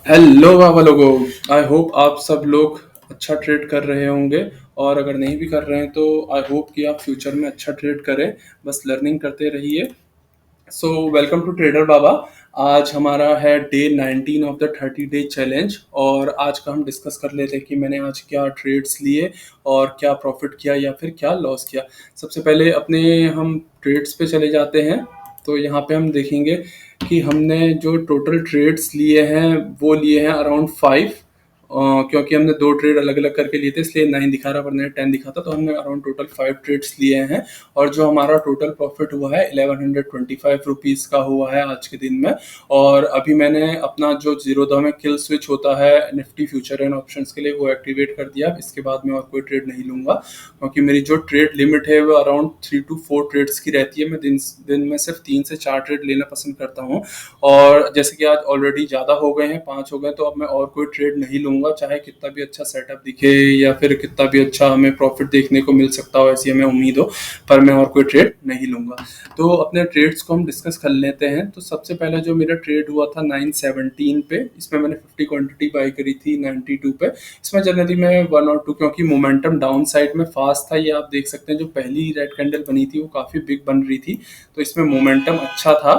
Hello बाबा लोगों। I hope आप सब लोग अच्छा ट्रेड कर रहे होंगे। और अगर नहीं भी कर रहे हैं तो आई होप कि आप फ्यूचर में अच्छा ट्रेड करें। बस लर्निंग करते रहिए। सो वेलकम टू ट्रेडर बाबा। आज हमारा है day 19 of the 30 day challenge. और आज का हम डिस्कस कर लेते हैं कि मैंने आज क्या ट्रेड्स लिए और क्या प्रॉफिट किया या फिर क्या लॉस किया। सबसे पहले अपने हम ट्रेड्स पे चले जाते हैं। तो यहाँ पे हम देखेंगे कि हमने जो टोटल ट्रेड्स लिए हैं वो लिए हैं अराउंड 5। क्योंकि हमने दो ट्रेड अलग अलग करके लिए थे इसलिए 9 दिखा रहा, वरना 10 दिखाता। तो हमने अराउंड टोटल 5 ट्रेड्स लिए हैं। और जो हमारा टोटल प्रॉफिट हुआ है 1125 रुपीज़ का हुआ है आज के दिन में। और अभी मैंने अपना जो जीरोधा में किल स्विच होता है निफ्टी फ्यूचर एंड ऑप्शंस के लिए वो एक्टिवेट कर दिया। इसके बाद मैं और कोई ट्रेड नहीं लूंगा क्योंकि मेरी जो ट्रेड लिमिट है वो अराउंड 3 to 4 ट्रेड्स की रहती है। मैं दिन में सिर्फ 3 से 4 ट्रेड लेना पसंद करता हूँ। और जैसे कि आज ऑलरेडी ज़्यादा हो गए हैं, 5 हो गए, तो अब मैं और कोई ट्रेड नहीं लूंगा, चाहे कितना भी अच्छा सेटअप दिखे या फिर कितना भी अच्छा हमें प्रॉफिट देखने को मिल सकता हो, ऐसी हमें उम्मीद हो। पर मैं और कोई ट्रेड नहीं लूंगा। तो अपने ट्रेड्स को हम डिस्कस कर लेते हैं। तो सबसे पहले जो मेरा ट्रेड हुआ था 917 पे, इसमें मैंने 50 क्वांटिटी बाई करी थी 92 पे। इसमें जनरली मैं 1 और 2, क्योंकि मोमेंटम डाउन साइड में फास्ट था, ये आप देख सकते हैं। जो पहली रेड कैंडल बनी थी वो काफ़ी बिग बन रही थी, तो इसमें मोमेंटम अच्छा था।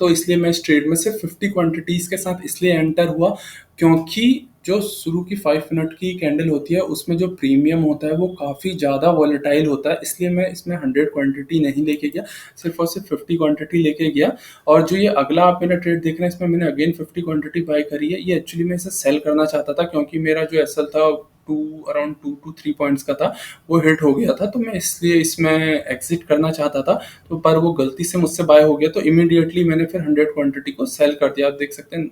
तो इसलिए मैं इस ट्रेड में सिर्फ 50 क्वांटिटीज़ के साथ इसलिए एंटर हुआ क्योंकि जो शुरू की 5 मिनट की कैंडल होती है उसमें जो प्रीमियम होता है वो काफ़ी ज़्यादा वॉलेटाइल होता है। इसलिए मैं इसमें 100 क्वांटिटी नहीं लेके गया, सिर्फ और सिर्फ 50 क्वांटिटी लेके गया। और जो ये अगला आप मेरा ट्रेड देख रहे हैं इसमें मैंने अगेन 50 क्वांटिटी बाय करी है। ये एक्चुअली मैं इसे सेल करना चाहता था क्योंकि मेरा जो एसएल था टू अराउंड 2 to 3 पॉइंट्स का था, वो हिट हो गया था। तो मैं इसलिए इसमें एग्जिट करना चाहता था। तो पर वो गलती से मुझसे बाय हो गया, तो इमीडिएटली मैंने फिर 100 क्वांटिटी को सेल कर दिया। आप देख सकते हैं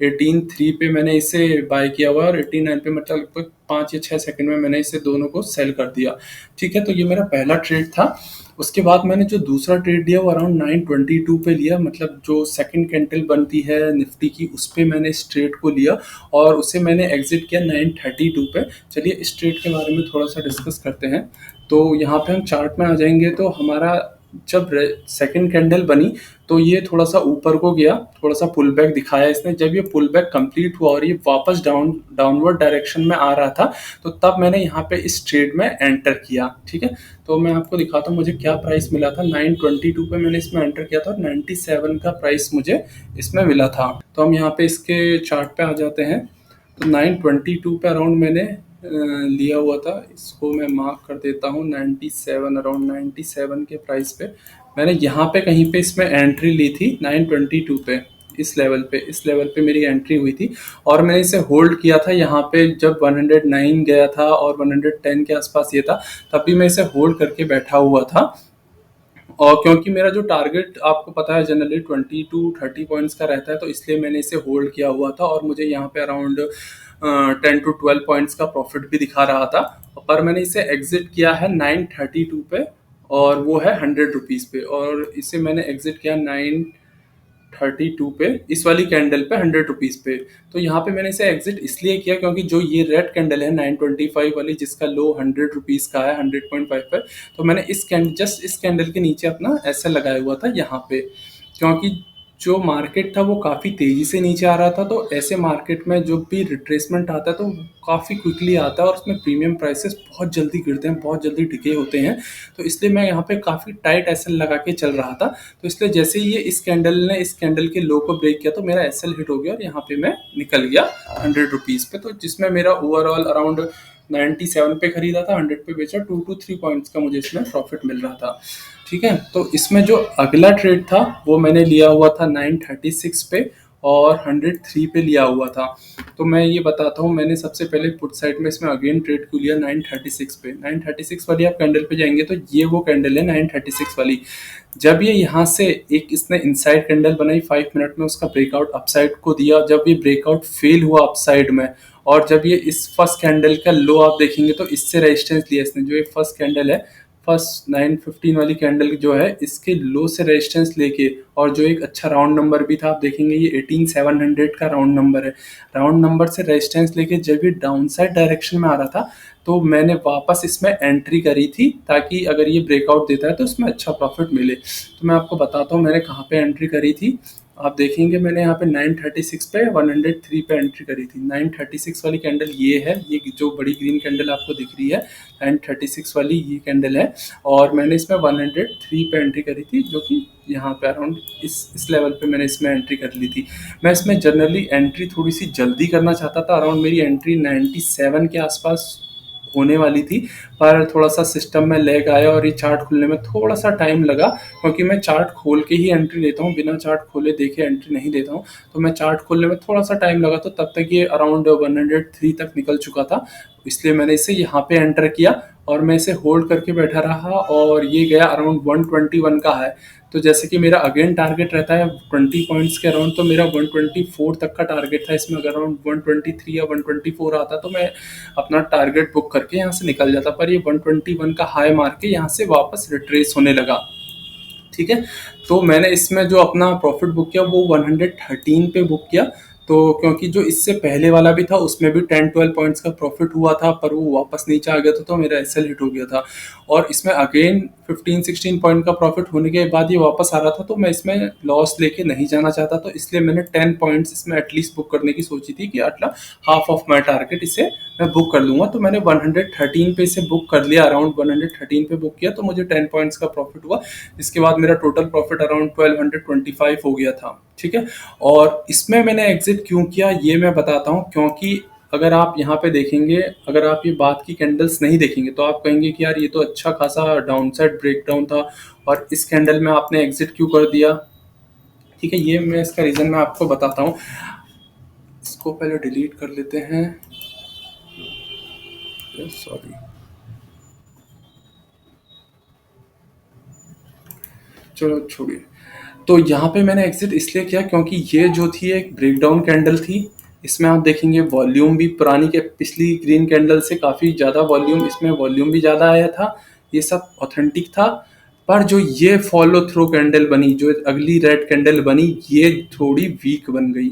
18.3 पे मैंने इसे बाय किया हुआ और 89 पे मतलब लगभग 5 या 6 सेकंड में मैंने इसे दोनों को सेल कर दिया। ठीक है, तो ये मेरा पहला ट्रेड था। उसके बाद मैंने जो दूसरा ट्रेड लिया वो अराउंड 922 पे लिया, मतलब जो सेकंड कैंडल बनती है निफ्टी की उस पे मैंने इस ट्रेड को लिया और उसे मैंने एग्जिट किया 932 पे। चलिए इस ट्रेड के बारे में थोड़ा सा डिस्कस करते हैं। तो यहाँ पे हम चार्ट में आ जाएंगे। तो हमारा जब सेकंड कैंडल बनी तो ये थोड़ा सा ऊपर को गया, थोड़ा सा पुल बैक दिखाया इसने। जब ये पुल बैक कंप्लीट हुआ और ये वापस डाउनवर्ड डायरेक्शन में आ रहा था, तो तब मैंने यहाँ पे इस ट्रेड में एंटर किया। ठीक है, तो मैं आपको दिखाता हूँ मुझे क्या प्राइस मिला था। 922 पे मैंने इसमें एंटर किया था और 97 का प्राइस मुझे इसमें मिला था। तो हम यहाँ पे इसके चार्ट पे आ जाते हैं। तो 922 पे अराउंड मैंने लिया हुआ था। इसको मैं मार्क कर देता हूँ 97, अराउंड 97 के प्राइस पे मैंने यहाँ पे कहीं पे इसमें एंट्री ली थी 922 पे। इस लेवल पे मेरी एंट्री हुई थी और मैंने इसे होल्ड किया था। यहाँ पे जब 109 गया था और 110 के आसपास ये था, तब भी मैं इसे होल्ड करके बैठा हुआ था। और क्योंकि मेरा जो टारगेट आपको पता है जनरली 20 to 30 पॉइंट्स का रहता है, तो इसलिए मैंने इसे होल्ड किया हुआ था। और मुझे यहाँ पे अराउंड 10 to 12 पॉइंट्स का प्रॉफिट भी दिखा रहा था। पर मैंने इसे एग्जिट किया है 932 पे और वो है 100 रुपीज़ पे। और इसे मैंने एग्जिट किया 932 पे, इस वाली कैंडल पे 100 रुपीज़ पे। तो यहाँ पे मैंने इसे एग्जिट इसलिए किया क्योंकि जो ये रेड कैंडल है 925 वाली, जिसका लो 100 रुपीज़ का है 100.5 पे, तो मैंने जस्ट इस कैंडल के नीचे अपना ऐसा लगाया हुआ था यहाँ पे। क्योंकि जो मार्केट था वो काफ़ी तेज़ी से नीचे आ रहा था, तो ऐसे मार्केट में जो भी रिट्रेसमेंट आता है तो काफ़ी क्विकली आता है और उसमें प्रीमियम प्राइसेस बहुत जल्दी गिरते हैं, बहुत जल्दी डिके होते हैं। तो इसलिए मैं यहाँ पे काफ़ी टाइट एसएल लगा के चल रहा था। तो इसलिए जैसे ही ये इस कैंडल के लो को ब्रेक किया तो मेरा एसएल हिट हो गया और यहाँ पे मैं निकल गया 100 रुपीज़ पे। तो जिसमें मेरा ओवरऑल अराउंड 97 पे खरीदा था, 100 पे बेचा, 2 to 3 पॉइंट्स का मुझे इसमें प्रॉफिट मिल रहा था। ठीक है, तो इसमें जो अगला ट्रेड था वो मैंने लिया हुआ था 936 पे और 103 पे लिया हुआ था। तो मैं ये बताता हूँ, मैंने सबसे पहले पुट साइड में इसमें अगेन ट्रेड क्यों लिया 936 पे। 936 वाली आप कैंडल पे जाएंगे तो ये वो कैंडल है 936 वाली। जब ये यहाँ से एक इसने इनसाइड कैंडल बनाई 5 मिनट में, उसका ब्रेकआउट अपसाइड को दिया। जब ये ब्रेकआउट फेल हुआ अपसाइड में और जब ये इस फर्स्ट कैंडल का लो आप देखेंगे तो इससे रेजिस्टेंस लिया इसने। जो ये फर्स्ट कैंडल है, फर्स्ट 915 वाली कैंडल जो है, इसके लो से रेजिस्टेंस लेके और जो एक अच्छा राउंड नंबर भी था, आप देखेंगे ये 18700 का राउंड नंबर है। राउंड नंबर से रेजिस्टेंस लेके जब ये डाउन साइड डायरेक्शन में आ रहा था तो मैंने वापस इसमें एंट्री करी थी ताकि अगर ये ब्रेकआउट देता है तो इसमें अच्छा प्रॉफिट मिले। तो मैं आपको बताता हूँ मैंने कहाँ पे एंट्री करी थी। आप देखेंगे मैंने यहाँ पे 936 पे 103 पे एंट्री करी थी। 936 वाली कैंडल ये है, ये जो बड़ी ग्रीन कैंडल आपको दिख रही है 936 वाली ये कैंडल है, और मैंने इसमें 103 पे एंट्री करी थी, जो कि यहाँ पे अराउंड इस लेवल पे मैंने इसमें एंट्री कर ली थी। मैं इसमें जनरली एंट्री थोड़ी सी जल्दी करना चाहता था, अराउंड मेरी एंट्री 97 के आसपास होने वाली थी, पर थोड़ा सा सिस्टम में लैग आया और ये चार्ट खुलने में थोड़ा सा टाइम लगा, क्योंकि मैं चार्ट खोल के ही एंट्री लेता हूँ, बिना चार्ट खोले देखे एंट्री नहीं देता हूँ। तो मैं चार्ट खोलने में थोड़ा सा टाइम लगा, तो तब तक ये अराउंड 103 तक निकल चुका था, इसलिए मैंने इसे यहाँ पे एंटर किया और मैं इसे होल्ड करके बैठा रहा, और ये गया अराउंड 121 का है। तो जैसे कि मेरा अगेन टारगेट रहता है 20 पॉइंट्स के अराउंड, तो मेरा 124 तक का टारगेट था। इसमें अगर अराउंड 123 या 124 आता तो मैं अपना टारगेट बुक करके यहाँ से निकल जाता, पर ये 121 का हाई मार के यहाँ से वापस रिट्रेस होने लगा। ठीक है, तो मैंने इसमें जो अपना प्रॉफिट बुक किया वो 113 पे बुक किया। तो क्योंकि जो इससे पहले वाला भी था उसमें भी 10-12 पॉइंट्स का प्रॉफिट हुआ था, पर वो वापस नीचे आ गया था, तो मेरा एसएल हिट हो गया था। और इसमें अगेन 15-16 पॉइंट का प्रॉफिट होने के बाद ये वापस आ रहा था, तो मैं इसमें लॉस लेके नहीं जाना चाहता, तो इसलिए मैंने 10 पॉइंट्स इसमें एटलीस्ट बुक करने की सोची थी कि अटला हाफ ऑफ माई टारगेट इसे मैं बुक कर लूँगा। तो मैंने 113 पे इसे बुक कर लिया, अराउंड 113 पे बुक किया, तो मुझे 10 पॉइंट्स का प्रॉफिट हुआ। इसके बाद मेरा टोटल प्रॉफिट अराउंड 1225 हो गया था। ठीक है, और इसमें मैंने एग्जिट क्यों किया ये मैं बताता हूँ, क्योंकि अगर आप यहाँ पे देखेंगे, अगर आप ये बाद की कैंडल्स नहीं देखेंगे तो आप कहेंगे कि यार ये तो अच्छा खासा डाउनसाइड ब्रेकडाउन था और इस कैंडल में आपने एग्जिट क्यों कर दिया। ठीक है, ये मैं इसका रीज़न मैं आपको बताता हूँ। इसको पहले डिलीट कर लेते हैं, सॉरी। चलो छोड़िए। तो यहाँ पे मैंने एग्जिट इसलिए किया क्योंकि ये जो थी एक ब्रेकडाउन कैंडल थी। इसमें आप देखेंगे वॉल्यूम भी पुरानी के पिछली ग्रीन कैंडल से काफ़ी ज़्यादा वॉल्यूम, इसमें वॉल्यूम भी ज़्यादा आया था, ये सब ऑथेंटिक था। पर जो ये फॉलो थ्रू कैंडल बनी, जो अगली रेड कैंडल बनी, ये थोड़ी वीक बन गई।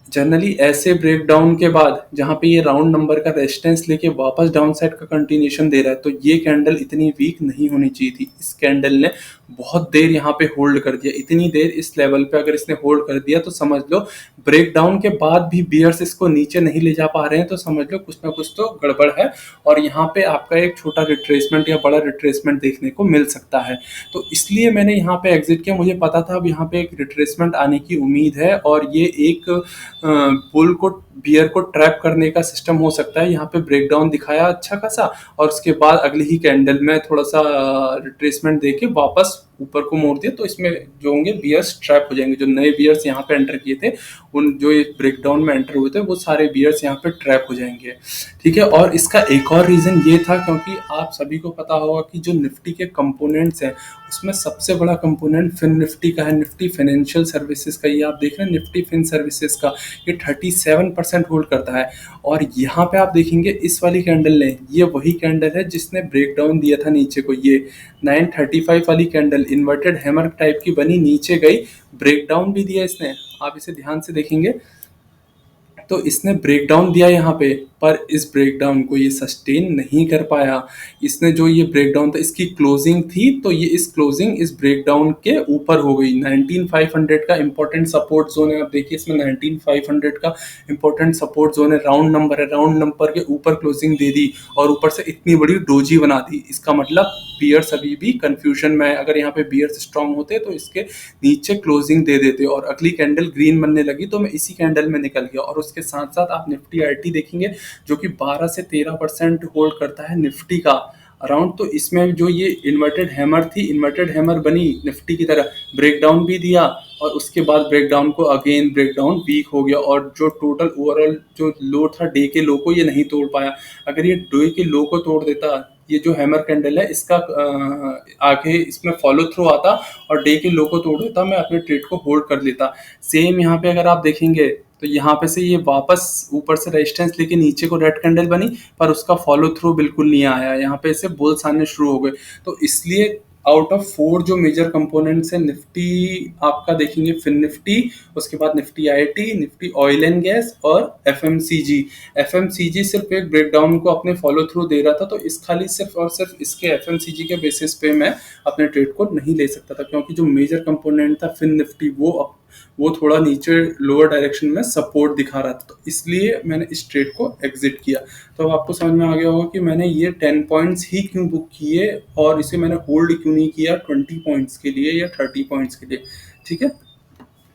जनरली ऐसे ब्रेकडाउन के बाद जहाँ पे ये राउंड नंबर का रेजिस्टेंस लेके वापस डाउन साइड का कंटिन्यूशन दे रहा है, तो ये कैंडल इतनी वीक नहीं होनी चाहिए थी। इस कैंडल ने बहुत देर यहाँ पे होल्ड कर दिया, इतनी देर इस लेवल पे अगर इसने होल्ड कर दिया तो समझ लो ब्रेकडाउन के बाद भी बियर्स इसको नीचे नहीं ले जा पा रहे हैं, तो समझ लो कुछ ना कुछ तो गड़बड़ है, और यहाँ पे आपका एक छोटा रिट्रेसमेंट या बड़ा रिट्रेसमेंट देखने को मिल सकता है। तो इसलिए मैंने यहाँ पे एग्जिट किया, मुझे पता था अब यहाँ पे एक रिट्रेसमेंट आने की उम्मीद है, और ये एक बुल को बियर को ट्रैप करने का सिस्टम हो सकता है। यहाँ पे ब्रेकडाउन दिखाया अच्छा खासा, और उसके बाद अगली ही कैंडल में थोड़ा सा रिट्रेसमेंट देके वापस ऊपर को मोड़ दिया, तो इसमें जो होंगे बियर्स ट्रैप हो जाएंगे। जो नए बियर्स यहाँ पे एंटर किए थे, उन जो ये ब्रेकडाउन में एंटर हुए थे, वो सारे बियर्स यहाँ पे ट्रैप हो जाएंगे। ठीक है, और इसका एक और रीज़न ये था क्योंकि आप सभी को पता होगा कि जो निफ्टी के कंपोनेंट्स हैं उसमें सबसे बड़ा कंपोनेंट फिन निफ्टी का है, निफ्टी फाइनेंशियल सर्विसेज का। ये आप देख रहे हैं निफ्टी फिन सर्विसेज का, ये 37% होल्ड करता है। और यहाँ पे आप देखेंगे इस वाली कैंडल ने, ये वही कैंडल है जिसने ब्रेकडाउन दिया था नीचे को। ये 935 वाली कैंडल इन्वर्टेड हैमर टाइप की बनी, नीचे गई, ब्रेकडाउन भी दिया इसने। आप इसे ध्यान से देखेंगे तो इसने ब्रेकडाउन दिया यहाँ पे, पर इस ब्रेकडाउन को ये सस्टेन नहीं कर पाया। इसने जो ये ब्रेकडाउन था, इसकी क्लोजिंग थी, तो ये इस क्लोजिंग इस ब्रेकडाउन के ऊपर हो गई। 19500 का इंपॉर्टेंट सपोर्ट जोन है, आप देखिए इसमें 19500 का इंपॉर्टेंट सपोर्ट जोन है, राउंड नंबर है, राउंड नंबर के ऊपर क्लोजिंग दे दी और ऊपर से इतनी बड़ी डोजी बना दी। इसका मतलब बियर्स अभी भी कंफ्यूजन में है। अगर यहाँ पे बियर्स स्ट्रांग होते तो इसके नीचे क्लोजिंग दे देते, और अगली कैंडल ग्रीन बनने लगी तो मैं इसी कैंडल में निकल गया। और उसके साथ साथ आप निफ्टी आईटी देखेंगे जो कि 12 से 13% होल्ड करता है निफ्टी का अराउंड। तो इसमें जो ये इन्वर्टेड हैमर थी, इन्वर्टेड हैमर बनी निफ्टी की तरह, ब्रेकडाउन भी दिया और उसके बाद ब्रेकडाउन को अगेन ब्रेकडाउन वीक हो गया, और जो टोटल ओवरऑल जो लो था डे के लो को ये नहीं तोड़ पाया। अगर ये डे के लो को तोड़ देता, ये जो हैमर कैंडल है इसका आगे इसमें फॉलो थ्रू आता और डे के लो को तोड़ देता, मैं अपने ट्रेड को होल्ड कर लेता। सेम यहाँ पे अगर आप देखेंगे तो यहाँ पे से ये वापस ऊपर से रेजिस्टेंस लेके नीचे को रेड कैंडल बनी, पर उसका फॉलो थ्रू बिल्कुल नहीं आया। यहाँ पे से बुल्स आने शुरू हो गए। तो इसलिए आउट ऑफ 4 जो मेजर कंपोनेंट्स हैं निफ्टी, आपका देखेंगे फिन निफ्टी, उसके बाद Nifty IT, Nifty oil and gas और एफएमसीजी। एफएमसीजी सिर्फ एक ब्रेकडाउन को अपने फॉलो थ्रू दे रहा था, तो इस खाली सिर्फ और सिर्फ इसके एफएमसीजी के बेसिस पे मैं अपने ट्रेड को नहीं ले सकता था, क्योंकि जो मेजर कंपोनेंट था फिन निफ्टी वो वो थोड़ा नीचे लोअर डायरेक्शन में सपोर्ट दिखा रहा था, तो इसलिए मैंने इस ट्रेड को एग्जिट किया। तो अब आपको समझ में आ गया होगा कि मैंने ये 10 पॉइंट्स ही क्यों बुक किए और इसे मैंने होल्ड क्यों नहीं किया 20 पॉइंट्स के लिए या 30 पॉइंट्स के लिए। ठीक है,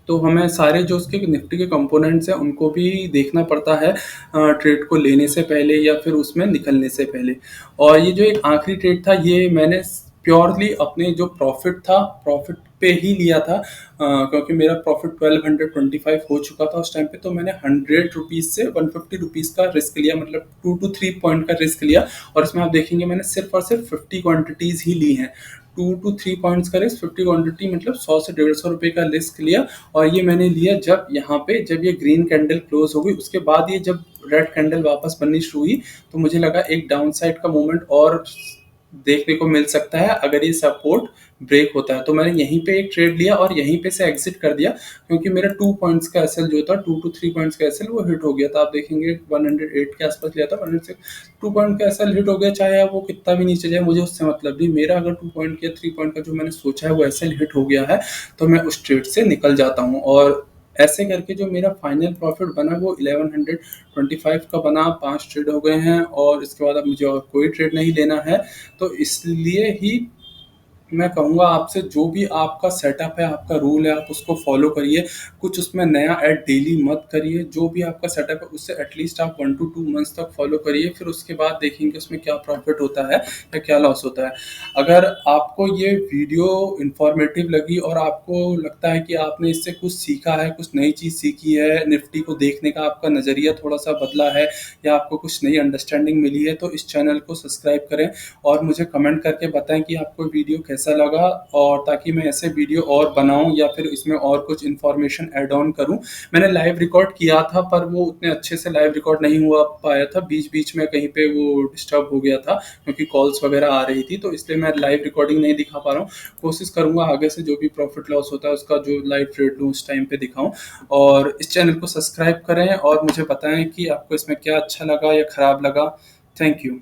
तो हमें सारे जो उसके निफ्टी के कंपोनेंट्स हैं उनको भी देखना पड़ता है ट्रेड को लेने से पहले या फिर उसमें निकलने से पहले। और ये जो एक आखिरी ट्रेड था ये मैंने प्योरली अपने जो प्रॉफिट था प्रॉफिट पे ही लिया था, क्योंकि मेरा प्रॉफिट 1225 हो चुका था उस टाइम पे, तो मैंने 100 रुपीज़ से 150 रुपीज़ का रिस्क लिया, मतलब 2 to 3 पॉइंट का रिस्क लिया। और इसमें आप देखेंगे मैंने सिर्फ और सिर्फ 50 क्वांटिटीज़ ही ली हैं। 2 to 3 पॉइंट्स का रिस्क, 50 क्वांटिटी मतलब 100 से 150 रुपये का रिस्क लिया। और ये मैंने लिया जब यहाँ पे जब ये ग्रीन कैंडल क्लोज हो गई, उसके बाद ये जब रेड कैंडल वापस बननी शुरू हुई, तो मुझे लगा एक डाउन साइड का मूवमेंट और देखने को मिल सकता है अगर ये सपोर्ट ब्रेक होता है। तो मैंने यहीं पे एक ट्रेड लिया और यहीं पे से एग्जिट कर दिया, क्योंकि मेरा 2 पॉइंट्स का एसएल जो था 2 to 3 पॉइंट्स का एसएल वो हिट हो गया था। आप देखेंगे 108 के आसपास लिया था, 106 2 पॉइंट का एसएल हिट हो गया, चाहे वो कितना भी नीचे जाए मुझे उससे मतलब नहीं। मेरा अगर 2 पॉइंट या 3 पॉइंट का जो मैंने सोचा है वो एसएल हिट हो गया है तो मैं उस ट्रेड से निकल जाता हूँ। और ऐसे करके जो मेरा फाइनल प्रॉफिट बना वो 1125 का बना। 5 ट्रेड हो गए हैं और इसके बाद अब मुझे और कोई ट्रेड नहीं लेना है। तो इसलिए ही मैं कहूँगा आपसे, जो भी आपका सेटअप है, आपका रूल है, आप उसको फॉलो करिए। कुछ उसमें नया ऐड डेली मत करिए। जो भी आपका सेटअप है उससे एटलीस्ट आप 1 to 2 मंथ्स तक फॉलो करिए, फिर उसके बाद देखेंगे उसमें क्या प्रॉफिट होता है या क्या लॉस होता है। अगर आपको ये वीडियो इंफॉर्मेटिव लगी और आपको लगता है कि आपने इससे कुछ सीखा है, कुछ नई चीज़ सीखी है, निफ्टी को देखने का आपका नज़रिया थोड़ा सा बदला है या आपको कुछ नई अंडरस्टैंडिंग मिली है, तो इस चैनल को सब्सक्राइब करें और मुझे कमेंट करके बताएं कि आपको वीडियो कैसा लगा, और ताकि मैं ऐसे वीडियो और बनाऊं या फिर इसमें और कुछ इन्फॉर्मेशन ऐड ऑन करूं। मैंने लाइव रिकॉर्ड किया था पर वो उतने अच्छे से लाइव रिकॉर्ड नहीं हुआ पाया था, बीच बीच में कहीं पे वो डिस्टर्ब हो गया था क्योंकि कॉल्स वगैरह आ रही थी, तो इसलिए मैं लाइव रिकॉर्डिंग नहीं दिखा पा रहा हूँ। कोशिश करूंगा आगे से जो भी प्रॉफिट लॉस होता है उसका जो लाइव ट्रेड लूँ उस टाइम पे दिखाऊं। और इस चैनल को सब्सक्राइब करें और मुझे बताएं कि आपको इसमें क्या अच्छा लगा या खराब लगा। Thank you.